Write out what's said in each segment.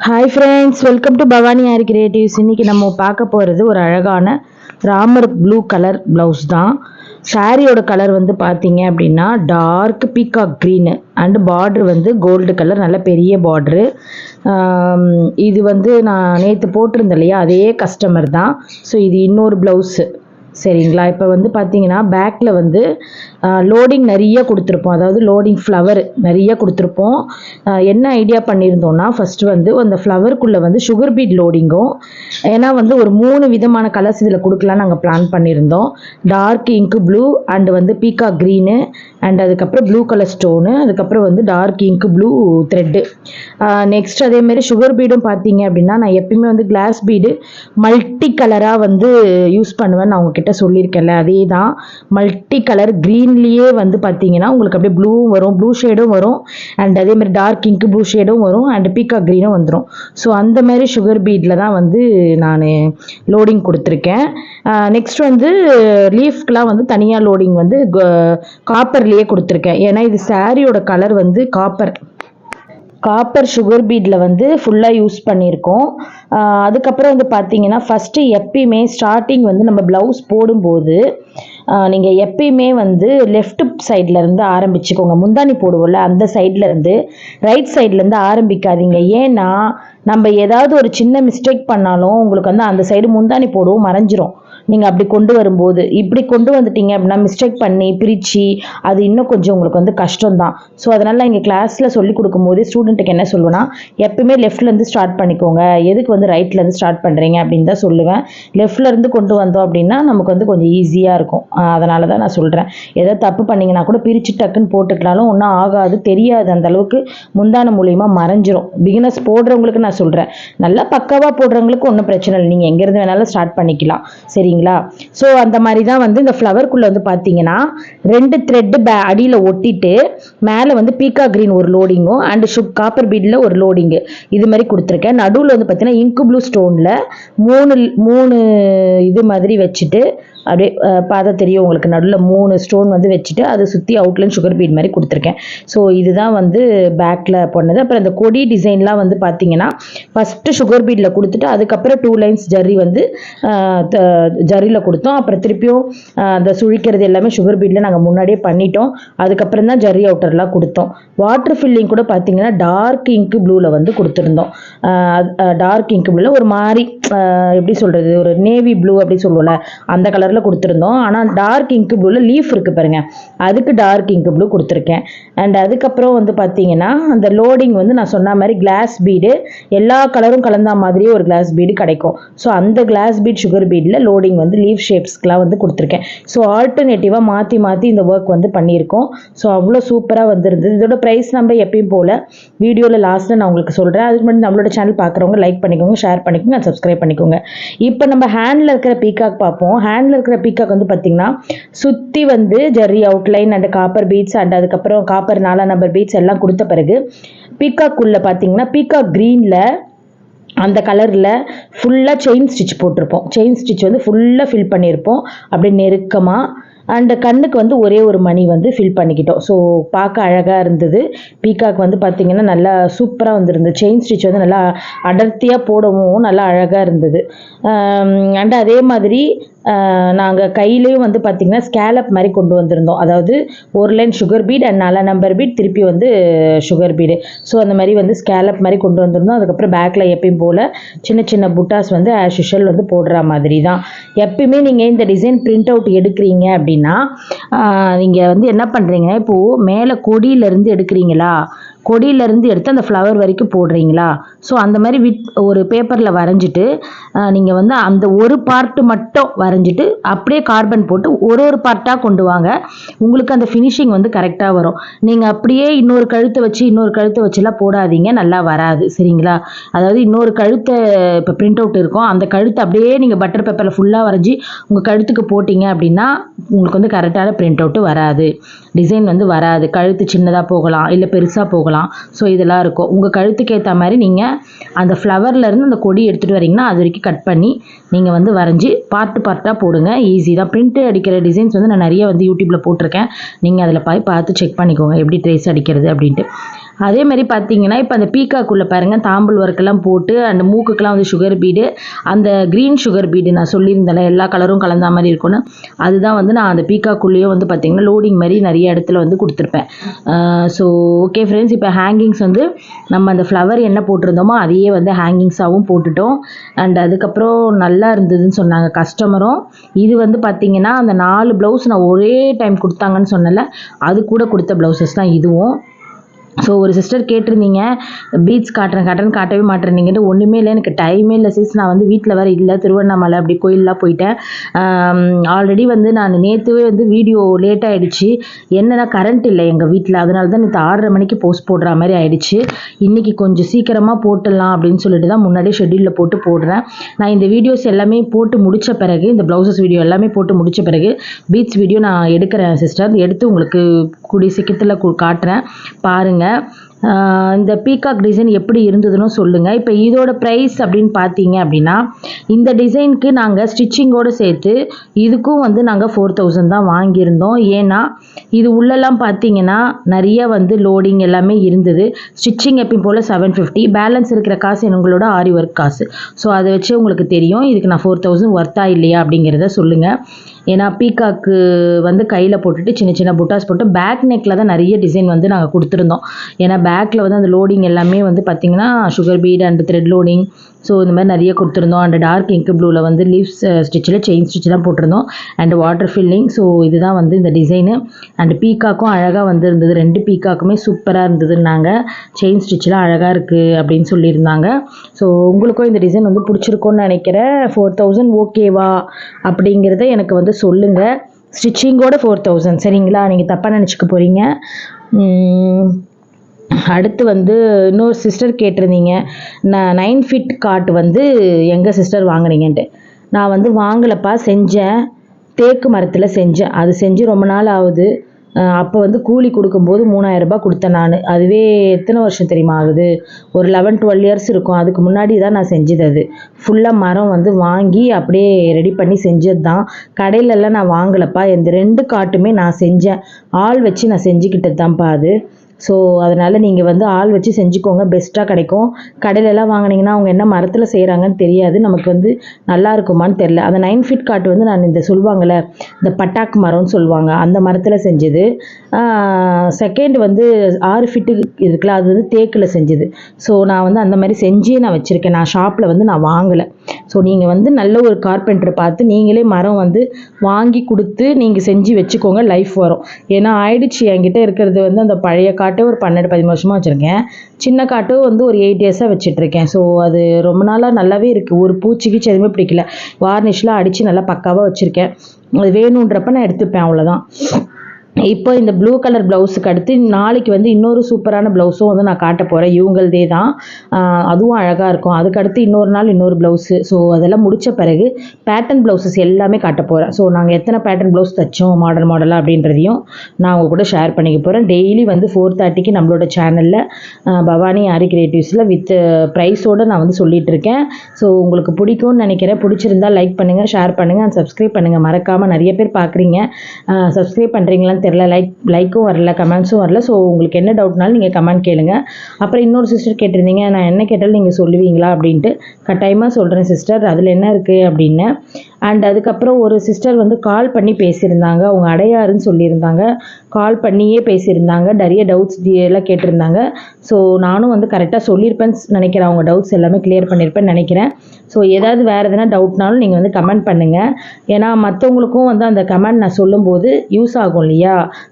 Hi friends, welcome to Bhavani aari creatives. இன்றைக்கி நம்ம பார்க்க போகிறது ஒரு அழகான ராமர் ப்ளூ கலர் ப்ளவுஸ் தான். சாரியோட கலர் வந்து பார்த்தீங்க அப்படின்னா டார்க் பீகாக் க்ரீனு அண்டு பார்ட்ரு வந்து கோல்டு கலர், நல்ல பெரிய பார்ட்ரு. இது வந்து நான் நேற்று போட்டிருந்தேன் இல்லையா, அதே கஸ்டமர் தான். ஸோ இது இன்னொரு ப்ளவுஸு, சரிங்களா. இப்போ வந்து பார்த்தீங்கன்னா பேக்கில் வந்து லோடிங் நிறைய கொடுத்துருப்போம், அதாவது லோடிங் ஃப்ளவர் நிறைய கொடுத்துருப்போம். என்ன ஐடியா பண்ணியிருந்தோம்னா, ஃபஸ்ட்டு வந்து அந்த ஃப்ளவருக்குள்ளே வந்து சுகர் பீட் லோடிங்கும், ஏன்னா வந்து ஒரு 3 விதமான கலர்ஸ் இதில் கொடுக்கலான்னு நாங்கள் பிளான் பண்ணியிருந்தோம். டார்க் இங்கு ப்ளூ அண்டு வந்து பீகாக் க்ரீனு அண்ட் அதுக்கப்புறம் ப்ளூ கலர் ஸ்டோனு, அதுக்கப்புறம் வந்து டார்க் இங்கு ப்ளூ த்ரெட்டு. நெக்ஸ்ட் அதேமாரி சுகர் பீடும் பார்த்தீங்க அப்படின்னா நான் எப்பயுமே வந்து கிளாஸ் பீடு மல்டி கலராக வந்து யூஸ் பண்ணுவேன். நான் உங்ககிட்ட சொல்லியிருக்கேன்ல, அதே தான். மல்டி கலர் க்ரீன்லேயே வந்து பார்த்தீங்கன்னா உங்களுக்கு அப்படியே ப்ளூவும் வரும், ப்ளூ ஷேடும் வரும், அண்ட் அதேமாதிரி டார்க் இங்கு ப்ளூ ஷேடும் வரும், அண்ட் பீகாக் க்ரீனும் வந்துடும். ஸோ அந்த மாதிரி சுகர் பீடில் தான் வந்து நான் லோடிங் கொடுத்துருக்கேன். நெக்ஸ்ட் வந்து லீஃப்க்கெலாம் வந்து தனியாக லோடிங் வந்து காப்பர்லேயே கொடுத்துருக்கேன். ஏன்னா இது சாரியோட கலர் வந்து காப்பர் சுகர் பீடில் வந்து ஃபுல்லாக யூஸ் பண்ணியிருக்கோம். அதுக்கப்புறம் வந்து பார்த்தீங்கன்னா ஃபஸ்ட்டு எப்பயுமே ஸ்டார்டிங் வந்து நம்ம ப்ளவுஸ் போடும்போது நீங்கள் எப்பயுமே வந்து லெஃப்ட் சைட்லேருந்து ஆரம்பிச்சுக்கோங்க. முந்தானி போடுவோம்ல, அந்த சைட்லேருந்து ரைட் சைட்லேருந்து ஆரம்பிக்காதீங்க. ஏன்னா நம்ம ஏதாவது ஒரு சின்ன மிஸ்டேக் பண்ணாலும் உங்களுக்கு வந்து அந்த சைடு முந்தானி போடுவோம் மறைஞ்சிரும். நீங்கள் அப்படி கொண்டு வரும்போது இப்படி கொண்டு வந்துட்டீங்க அப்படின்னா மிஸ்டேக் பண்ணி பிரித்து அது இன்னும் கொஞ்சம் உங்களுக்கு வந்து கஷ்டம்தான். ஸோ அதனால் நான் இங்கே கிளாஸில் சொல்லி கொடுக்கும்போது ஸ்டூடெண்ட்டுக்கு என்ன சொல்லுவேன்னா, எப்பயுமே லெஃப்ட்லேருந்து ஸ்டார்ட் பண்ணிக்கோங்க, எதுக்கு வந்து ரைட்லேருந்து ஸ்டார்ட் பண்ணுறீங்க அப்படின்னு தான் சொல்லுவேன். லெஃப்ட்லேருந்து கொண்டு வந்தோம் அப்படின்னா நமக்கு வந்து கொஞ்சம் ஈஸியாக இருக்கும். அதனால தான் நான் சொல்கிறேன். ஏதோ தப்பு பண்ணிங்கன்னா கூட பிரித்து டக்குன்னு போட்டுக்கிட்டாலும் ஒன்றும் ஆகாது, தெரியாது, அந்தளவுக்கு முந்தான மூலியமா மறைஞ்சிரும். பிகினர்ஸ் போடுறவங்களுக்கு நான் சொல்கிறேன், நல்லா பக்காவாக போடுறவங்களுக்கு ஒன்றும் பிரச்சனை இல்லை, நீங்கள் எங்கேருந்து வேணாலும் ஸ்டார்ட் பண்ணிக்கலாம், சரிங்களா. ஸோ அந்த மாதிரி தான் வந்து இந்த ஃப்ளவருக்குள்ளே வந்து பார்த்தீங்கன்னா 2 த்ரெட்டு அடியில் ஒட்டிட்டு மேலே வந்து பீகாக் க்ரீன் ஒரு லோடிங்கும் அண்டு காப்பர் பீடில் ஒரு லோடிங்கு இது மாதிரி கொடுத்துருக்கேன். நடுவில் வந்து பார்த்தீங்கன்னா இங்கு ப்ளூ ஸ்டோனில் 3 இது மாதிரி வச்சுட்டு அப்படியே பார்த்தா தெரியும் உங்களுக்கு, நடுவில் 3 ஸ்டோன் வந்து வச்சுட்டு அதை சுற்றி அவுட்லைன் சுகர் பீட் மாதிரி கொடுத்துருக்கேன். ஸோ இதுதான் வந்து பேக்கில் பண்ணது. அப்புறம் இந்த கொடி டிசைன்லாம் வந்து பார்த்தீங்கன்னா ஃபஸ்ட்டு சுகர் பீடில் கொடுத்துட்டு அதுக்கப்புறம் 2 லைன்ஸ் ஜரி வந்து ஜரியில் கொடுத்தோம். அப்புறம் திருப்பியும் அந்த சுழிக்கிறது எல்லாமே சுகர் பீடில் நாங்கள் முன்னாடியே பண்ணிட்டோம். அதுக்கப்புறம் தான் ஜரி அவுட்டர்லாம் கொடுத்தோம். வாட்டர் ஃபில்லிங் கூட பார்த்தீங்கன்னா டார்க் இங்கு ப்ளூவில் வந்து கொடுத்துருந்தோம். டார்க் இங்கு ப்ளூவில் ஒரு மாதிரி எப்படி சொல்கிறது, ஒரு நேவி ப்ளூ அப்படி சொல்லுவோம்ல, அந்த கலரில் கொடுத்துருந்தோம். ஆனால் டார்க் இங்கு ப்ளூவில் லீஃப் இருக்குது பாருங்கள், அதுக்கு டார்க் இங்கு ப்ளூ கொடுத்துருக்கேன். அண்ட் அதுக்கப்புறம் வந்து பார்த்தீங்கன்னா அந்த லோடிங் வந்து நான் சொன்ன மாதிரி கிளாஸ் பீடு எல்லா கலரும் கலந்த மாதிரியே ஒரு கிளாஸ் பீடு கிடைக்கும். ஸோ அந்த கிளாஸ் பீட் சுகர் பீடில் லோடிங் வந்து லீஃப் ஷேப்ஸ்க்கெலாம் வந்து கொடுத்துருக்கேன். ஸோ ஆல்டர்னேட்டிவாக மாற்றி இந்த ஒர்க் வந்து பண்ணியிருக்கோம். ஸோ அவ்வளோ சூப்பராக வந்துருந்தது. இதோட ப்ரைஸ் நம்ம எப்பயும் போல் வீடியோவில் லாஸ்ட்டில் நான் உங்களுக்கு சொல்கிறேன். அதுக்கு முன்னாடி நம்மளோட சேனல் பார்க்குறவங்க லைக் பண்ணிக்கோங்க, ஷேர் பண்ணிக்கோங்க, சப்ஸ்கிரைப் பண்ணிக்கோங்க. இப்போ நம்ம ஹேண்டில் இருக்கிற பீகாக் பார்ப்போம். ஹேண்டில் இருக்கிற பீகாக் வந்து பார்த்திங்கன்னா சுற்றி வந்து ஜெர்ரி outline and copper beads and அதுக்கப்புறம் காப்பர் 4 நம்பர் பீட்ஸ் எல்லாம் கொடுத்த பிறகு பீகாக்குள்ளே பார்த்திங்கன்னா பீகாக் க்ரீனில் அந்த கலரில் ஃபுல்லாக செயின் ஸ்டிச் போட்டிருப்போம். செயின் ஸ்டிச் வந்து ஃபுல்லாக ஃபில் பண்ணியிருப்போம் அப்படியே நெருக்கமாக. அண்ட் கண்ணுக்கு வந்து ஒரே ஒரு மணி வந்து ஃபில் பண்ணிக்கிட்டோம். ஸோ பார்க்க அழகாக இருந்தது. பீகாக் வந்து பார்த்திங்கன்னா நல்லா சூப்பராக வந்துருந்தது. செயின் ஸ்டிச் வந்து நல்லா அடர்த்தியாக போடவும் நல்லா அழகாக இருந்தது. அண்ட் அதே மாதிரி நாங்கள் கையிலையும் வந்து பார்த்திங்கன்னா ஸ்கேலப் மாதிரி கொண்டு வந்திருந்தோம். அதாவது ஒரு line sugar beat and 4 number beat திருப்பி வந்து சுகர் பீடு. ஸோ அந்த மாதிரி வந்து ஸ்கேலப் மாதிரி கொண்டு வந்திருந்தோம். அதுக்கப்புறம் பேக்கில் எப்பயும் போல் சின்ன புட்டாஸ் வந்து ஆஸ் யூஷுவல் வந்து போடுற மாதிரி தான். எப்பயுமே நீங்கள் இந்த டிசைன் பிரிண்ட் அவுட் எடுக்கிறீங்க அப்படின்னா நீங்கள் வந்து என்ன பண்ணுறீங்கன்னா, இப்போது மேலே கொடியிலேருந்து எடுக்கிறீங்களா, கொடியிலேருந்து எடுத்து அந்த ஃப்ளவர் வரைக்கும் போடுறீங்களா, ஸோ அந்த மாதிரி ஒரு பேப்பரில் வரைஞ்சிட்டு நீங்கள் வந்து அந்த ஒரு பார்ட்டு மட்டும் வரைஞ்சிட்டு அப்படியே கார்பன் போட்டு ஒரு பார்ட்டாக கொண்டு வாங்க. உங்களுக்கு அந்த ஃபினிஷிங் வந்து கரெக்டாக வரும். நீங்கள் அப்படியே இன்னொரு கழுத்தை வச்சுலாம் போடாதீங்க, நல்லா வராது, சரிங்களா. அதாவது இன்னொரு கழுத்தை இப்போ பிரிண்ட் அவுட் இருக்கும், அந்த கழுத்தை அப்படியே நீங்கள் பட்டர் பேப்பரில் ஃபுல்லாக வரைஞ்சி உங்கள் கழுத்துக்கு போட்டிங்க அப்படின்னா உங்களுக்கு வந்து கரெக்டான பிரிண்ட் அவுட்டு வராது, டிசைன் வந்து வராது. கழுத்து சின்னதாக போகலாம், இல்லை பெருசாக போகலாம். ஸோ இதெல்லாம் இருக்கும். உங்கள் கழுத்துக்கு ஏற்ற மாதிரி நீங்கள் அந்த ஃப்ளவர்லேருந்து அந்த கொடி எடுத்துகிட்டு வரீங்கன்னா அது வரைக்கும் கட் பண்ணி நீங்கள் வந்து வரைஞ்சி பார்ட்டாக போடுங்க. ஈஸி தான். பிரிண்ட்டு அடிக்கிற டிசைன்ஸ் வந்து நான் நிறைய வந்து யூடியூப்பில் போட்டிருக்கேன். நீங்கள் அதில் பார்த்து செக் பண்ணிக்கோங்க எப்படி ட்ரேஸ் அடிக்கிறது அப்படின்ட்டு. அதே மாதிரி பார்த்தீங்கன்னா இப்போ அந்த பீக்காக்குள்ளே பாருங்கள் தாம்பல் ஒர்க்கெல்லாம் போட்டு அந்த மூக்குக்கெல்லாம் வந்து சுகர் பீடு, அந்த க்ரீன் சுகர் பீடு நான் சொல்லியிருந்தேன் எல்லா கலரும் கலந்த மாதிரி இருக்கும்னு, அதுதான் வந்து நான் அந்த பீக்காக்குள்ளேயே வந்து பார்த்தீங்கன்னா லோடிங் மாதிரி நிறைய இடத்துல வந்து கொடுத்துருப்பேன். ஸோ ஓகே ஃப்ரெண்ட்ஸ், இப்போ ஹேங்கிங்ஸ் வந்து நம்ம அந்த ஃப்ளவர் என்ன போட்டிருந்தோமோ அதையே வந்து ஹேங்கிங்ஸாகவும் போட்டுட்டோம். அண்ட் அதுக்கப்புறம் நல்லா இருந்ததுன்னு சொன்னாங்க கஸ்டமரும். இது வந்து பார்த்தீங்கன்னா அந்த 4 ப்ளவுஸ் நான் ஒரே டைம் கொடுத்தாங்கன்னு சொன்னல, அது கூட கொடுத்த ப்ளவுசஸ் தான் இதுவும். ஸோ ஒரு சிஸ்டர் கேட்டிருந்தீங்க, பீச் காட்டவே மாட்டேறீங்கன்ட்டு. ஒன்றுமே இல்லை, எனக்கு டைமே இல்லை சிஸ், நான் வந்து வீட்டில் வேறு இல்லை, திருவண்ணாமலை அப்படி கோயிலெலாம் போயிட்டேன். ஆல்ரெடி வந்து நான் நேற்றுவே வந்து வீடியோ லேட் ஆகிடுச்சு. என்னென்னா கரண்ட் இல்லை எங்கள் வீட்டில், அதனால தான் நேற்று 6:30 மணிக்கு போஸ்ட் போடுற மாதிரி ஆகிடுச்சு. இன்றைக்கி கொஞ்சம் சீக்கிரமாக போட்டுடலாம் அப்படின்னு சொல்லிட்டு தான் முன்னாடியே ஷெட்யூலில் போட்டு போடுறேன். நான் இந்த வீடியோஸ் எல்லாமே போட்டு முடித்த பிறகு, இந்த ப்ளவுசஸ் வீடியோ எல்லாமே போட்டு முடித்த பிறகு பீச் வீடியோ நான் எடுக்கிறேன் சிஸ்டர், எடுத்து உங்களுக்கு கூடிய சீக்கிரத்தில் காட்டுறேன், பாருங்கள். இந்த பீகாக் டிசைன் எப்படி இருந்ததுன்னு சொல்லுங்கள். இப்போ இதோட ப்ரைஸ் அப்படின்னு பார்த்தீங்க அப்படின்னா, இந்த டிசைனுக்கு நாங்கள் ஸ்டிச்சிங்கோடு சேர்த்து இதுக்கும் வந்து நாங்கள் 4000 தான் வாங்கியிருந்தோம். ஏன்னா இது உள்ளெல்லாம் பார்த்தீங்கன்னா நிறைய வந்து லோடிங் எல்லாமே இருந்தது. ஸ்டிச்சிங் எப்பயும் போல் 750, பேலன்ஸ் இருக்கிற காசு எங்களோட ஆரி ஒர்க் காசு. ஸோ அதை வச்சு உங்களுக்கு தெரியும் இதுக்கு நான் 4000 ஒர்த்தா இல்லையா அப்படிங்கிறத சொல்லுங்கள். ஏன்னா பீகாக்கு வந்து கையில் போட்டுட்டு சின்ன சின்ன புட்டாஸ் போட்டு பேக் நெக்கில் தான் நிறைய டிசைன் வந்து நாங்கள் கொடுத்துருந்தோம். ஏன்னா பேக்கில் வந்து அந்த லோடிங் எல்லாமே வந்து பார்த்திங்கன்னா sugar beat and thread loading, so இந்த மாதிரி நிறைய கொடுத்துருந்தோம். அண்ட் டார்க் இங்க் ப்ளூவில் வந்து லீவ்ஸ் ஸ்டிச்சில் செயின் ஸ்டிச் தான் போட்டிருந்தோம். And water filling. ஸோ இதுதான் வந்து இந்த டிசைனு. அண்ட் பீகாக்கும் அழகாக வந்து இருந்தது, 2 பீகாக்குமே சூப்பராக இருந்ததுன்னாங்க. செயின் ஸ்டிச்செலாம் அழகாக இருக்குது அப்படின்னு சொல்லியிருந்தாங்க. ஸோ உங்களுக்கும் இந்த டிசைன் வந்து பிடிச்சிருக்கோன்னு நினைக்கிறேன். 4000 ஓகேவா அப்படிங்கிறத எனக்கு வந்து சொல்லுங்கள். ஸ்டிச்சிங்கோட 4000 சரிங்களா, நீங்கள் தப்பாக நினச்சிக்க போகிறீங்க. அடுத்து வந்து இன்னொரு சிஸ்டர் கேட்டிருந்தீங்க, நான் 9 ஃபீட் காட் வந்து எங்கள் சிஸ்டர் வாங்கினீங்கன்ட்டு. நான் வந்து வாங்கலப்பா, செஞ்சேன், தேக்கு மரத்தில் செஞ்சேன். அது செஞ்சு ரொம்ப நாள் ஆகுது. அப்போ வந்து கூலி கொடுக்கும்போது 3000 ரூபாய் கொடுத்தேன் நான். அதுவே எத்தனை வருஷம் தெரியுமா ஆகுது, ஒரு 11-12 இயர்ஸ் இருக்கும். அதுக்கு முன்னாடி தான் நான் செஞ்சது. அது ஃபுல்லாக மரம் வந்து வாங்கி அப்படியே ரெடி பண்ணி செஞ்சது தான். கடையிலலாம் நான் வாங்கலப்பா. இந்த 2 காட்டுமே நான் செஞ்சேன், ஆள் வச்சு நான் செஞ்சுக்கிட்டது தான்ப்பா அது. ஸோ அதனால் நீங்கள் வந்து ஆள் வச்சு செஞ்சுக்கோங்க, பெஸ்ட்டாக கிடைக்கும். கடையிலலாம் வாங்கினீங்கன்னா அவங்க என்ன மரத்தில் செய்கிறாங்கன்னு தெரியாது, நமக்கு வந்து நல்லா இருக்குமான்னு தெரில. அந்த 9 ஃபீட் காட்டு வந்து நான் இந்த சொல்லுவாங்கள்ல, இந்த பட்டாக்கு மரம்னு சொல்லுவாங்க, அந்த மரத்தில் செஞ்சது. செகண்ட் வந்து 6 ஃபீட்டு இருக்குல்ல, அது வந்து தேக்கில் செஞ்சது. ஸோ நான் வந்து அந்த மாதிரி செஞ்சே நான் வச்சுருக்கேன். நான் ஷாப்பில் வந்து நான் வாங்கலை. ஸோ நீங்கள் வந்து நல்ல ஒரு கார்பெண்டரை பார்த்து நீங்களே மரம் வந்து வாங்கி கொடுத்து நீங்கள் செஞ்சு வச்சுக்கோங்க, லைஃப் வரும். ஏன்னா ஆயிடுச்சு, என்கிட்ட இருக்கிறது வந்து அந்த பழைய காட்டை ஒரு 12-13 வருஷமாக வச்சுருக்கேன். சின்ன காட்டும் வந்து ஒரு 8 இயர்ஸாக வச்சிட்ருக்கேன். ஸோ அது ரொம்ப நாளாக நல்லாவே இருக்குது, ஒரு பூச்சிக்கு எதுவுமே பிடிக்கல. வார்னிஷ்லாம் அடித்து நல்லா பக்காவாக வச்சுருக்கேன். அது வேணுன்றப்ப நான் எடுத்துப்பேன், அவ்வளோதான். இப்போ இந்த ப்ளூ கலர் ப்ளவுஸுக்கு அடுத்து நாளைக்கு வந்து இன்னொரு சூப்பரான ப்ளவுஸும் வந்து நான் காட்ட போகிறேன். இவங்களதே தான், அதுவும் அழகாக இருக்கும். அதுக்கடுத்து இன்னொரு நாள் இன்னொரு ப்ளவுஸு. ஸோ அதெல்லாம் முடித்த பிறகு பேட்டர்ன் ப்ளவுஸஸ் எல்லாமே காட்ட போகிறேன். ஸோ நாங்கள் எத்தனை பேட்டர்ன் ப்ளவுஸ் தைச்சோம் மாடலாக அப்படின்றதையும் நான் உங்கள் கூட ஷேர் பண்ணிக்க போகிறேன். டெய்லி வந்து 4:30க்கு நம்மளோட சேனலில் பவானி ஆரி கிரியேட்டிவ்ஸில் வித் ப்ரைஸோடு நான் வந்து சொல்லிகிட்டு இருக்கேன். ஸோ உங்களுக்கு பிடிக்கும்னு நினைக்கிறேன். பிடிச்சிருந்தால் லைக் பண்ணுங்கள், ஷேர் பண்ணுங்கள் அண்ட் சப்ஸ்கிரைப் பண்ணுங்கள். மறக்காமல் நிறைய பேர் பார்க்குறீங்க, சப்ஸ்கிரைப் பண்ணுறீங்களான்னு தெரில, லைக்கும் வரல, கமெண்ட்ஸும் வரல. ஸோ உங்களுக்கு என்ன டவுட்னாலும் நீங்கள் கமெண்ட் கேளுங்க. அப்புறம் இன்னொரு சிஸ்டர் கேட்டிருந்தீங்க, நான் என்ன கேட்டாலும் நீங்கள் சொல்லுவீங்களா அப்படின்ட்டு. கட்டாயமாக சொல்கிறேன் சிஸ்டர், அதில் என்ன இருக்குது அப்படின்னு. அண்ட் அதுக்கப்புறம் ஒரு சிஸ்டர் வந்து கால் பண்ணி பேசியிருந்தாங்க, அவங்க அடையாருன்னு சொல்லியிருந்தாங்க. கால் பண்ணியே பேசியிருந்தாங்க, நிறைய டவுட்ஸ் எல்லாம் கேட்டிருந்தாங்க. ஸோ நானும் வந்து கரெக்டாக சொல்லியிருப்பேன்னு நினைக்கிறேன், அவங்க டவுட்ஸ் எல்லாமே கிளியர் பண்ணியிருப்பேன்னு நினைக்கிறேன். ஸோ ஏதாவது வேறு எதனா டவுட்னாலும் நீங்கள் வந்து கமெண்ட் பண்ணுங்கள். ஏன்னா மற்றவங்களுக்கும் வந்து அந்த கமெண்ட் நான் சொல்லும்போது யூஸ் ஆகும் இல்லையா.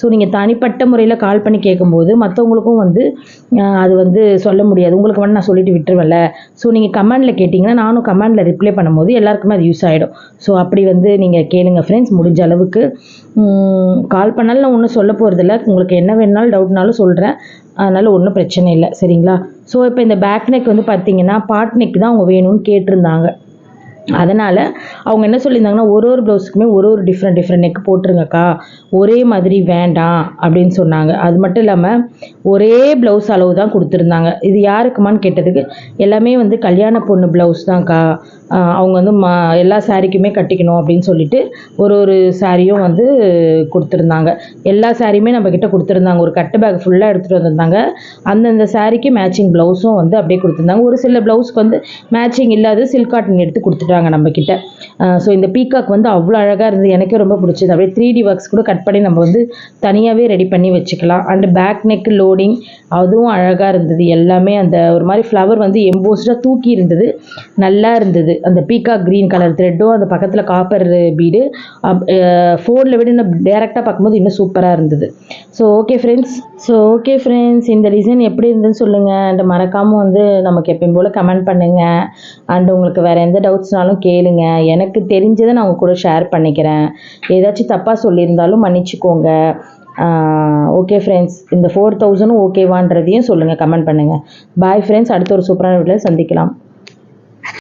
ஸோ நீங்கள் தனிப்பட்ட முறையில் கால் பண்ணி கேட்கும்போது மற்றவங்களுக்கும் வந்து அது வந்து சொல்ல முடியாது, உங்களுக்கு வந்து நான் சொல்லிட்டு விட்டுருவேன்ல. ஸோ நீங்கள் கமெண்டில் கேட்டிங்கன்னா நானும் கமெண்டில் ரிப்ளை பண்ணும்போது எல்லாருக்குமே அது யூஸ் ஆகிடும். ஸோ அப்படி வந்து நீங்கள் கேளுங்க ஃப்ரெண்ட்ஸ், முடிஞ்ச அளவுக்கு. கால் பண்ணாலும் நான் ஒன்றும் சொல்ல போகிறதில்ல, உங்களுக்கு என்ன வேணுனாலும் டவுட்னாலும் சொல்கிறேன், அதனால் ஒன்றும் பிரச்சனை இல்லை சரிங்களா. ஸோ இப்போ இந்த பேக் நெக் வந்து பார்த்தீங்கன்னா பாட் நெக் தான் அவங்க வேணும்னு கேட்டிருந்தாங்க. அதனால் அவங்க என்ன சொல்லியிருந்தாங்கன்னா, ஒரு ப்ளவுஸுக்குமே ஒரு டிஃப்ரெண்ட் நெக் போட்டுருங்கக்கா, ஒரே மாதிரி வேண்டாம் அப்படின்னு சொன்னாங்க. அது மட்டும் இல்லாமல் ஒரே ப்ளவுஸ் அளவு தான் கொடுத்துருந்தாங்க. இது யாருக்குமான்னு கேட்டதுக்கு எல்லாமே வந்து கல்யாண பொண்ணு ப்ளவுஸ் தான்க்கா, அவங்க வந்து எல்லா சாரீக்குமே கட்டிக்கணும் அப்படின்னு சொல்லிட்டு ஒரு சாரியும் வந்து கொடுத்துருந்தாங்க. எல்லா சாரியுமே நம்மக்கிட்ட கொடுத்துருந்தாங்க. ஒரு கட்டு பேக் ஃபுல்லாக எடுத்துகிட்டு வந்திருந்தாங்க. அந்தந்த சாரிக்கு மேட்சிங் ப்ளவுஸும் வந்து அப்படியே கொடுத்துருந்தாங்க. ஒரு சில ப்ளவுஸ்க்கு வந்து மேட்சிங் இல்லாத சில்க் காட்டன் எடுத்து கொடுத்துட்டாங்க நம்மக்கிட்ட. ஸோ இந்த பீகாக் வந்து அவ்வளோ அழகாக இருந்தது. எனக்கே ரொம்ப பிடிச்சது. அப்படியே 3D ஒர்க்ஸ் கூட கட் பண்ணி நம்ம வந்து தனியாகவே ரெடி பண்ணி வச்சுக்கலாம். அண்டு பேக் நெக் லோடிங் அதுவும் அழகாக இருந்தது. எல்லாமே அந்த ஒரு மாதிரி ஃப்ளவர் வந்து எம்போஸ்டாக தூக்கி இருந்தது. நல்லா இருந்தது. அந்த பீகாக் க்ரீன் கலர் த்ரெட்டும் அந்த பக்கத்தில் காப்பர் பீடு ஃபோனில் விட இன்னும் டேரெக்டாக பார்க்கும்போது இன்னும் சூப்பராக இருந்தது. ஸோ ஓகே ஃப்ரெண்ட்ஸ் இந்த டிசைன் எப்படி இருந்ததுன்னு சொல்லுங்கள். அண்ட் மறக்காமல் வந்து நமக்கு எப்பயும் போல் கமெண்ட் பண்ணுங்கள். அண்ட் உங்களுக்கு வேறு எந்த டவுட்ஸ்னாலும் கேளுங்க. எனக்கு தெரிஞ்சதை நான் உங்க கூட ஷேர் பண்ணிக்கிறேன். ஏதாச்சும் தப்பாக சொல்லியிருந்தாலும் மன்னிச்சுக்கோங்க. ஓகே ஃப்ரெண்ட்ஸ், இந்த 4000 ஓகேவான்றதையும் சொல்லுங்கள், கமெண்ட் பண்ணுங்கள். பாய் ஃப்ரெண்ட்ஸ், அடுத்த ஒரு சூப்பரான வீடியோவில் சந்திக்கலாம்.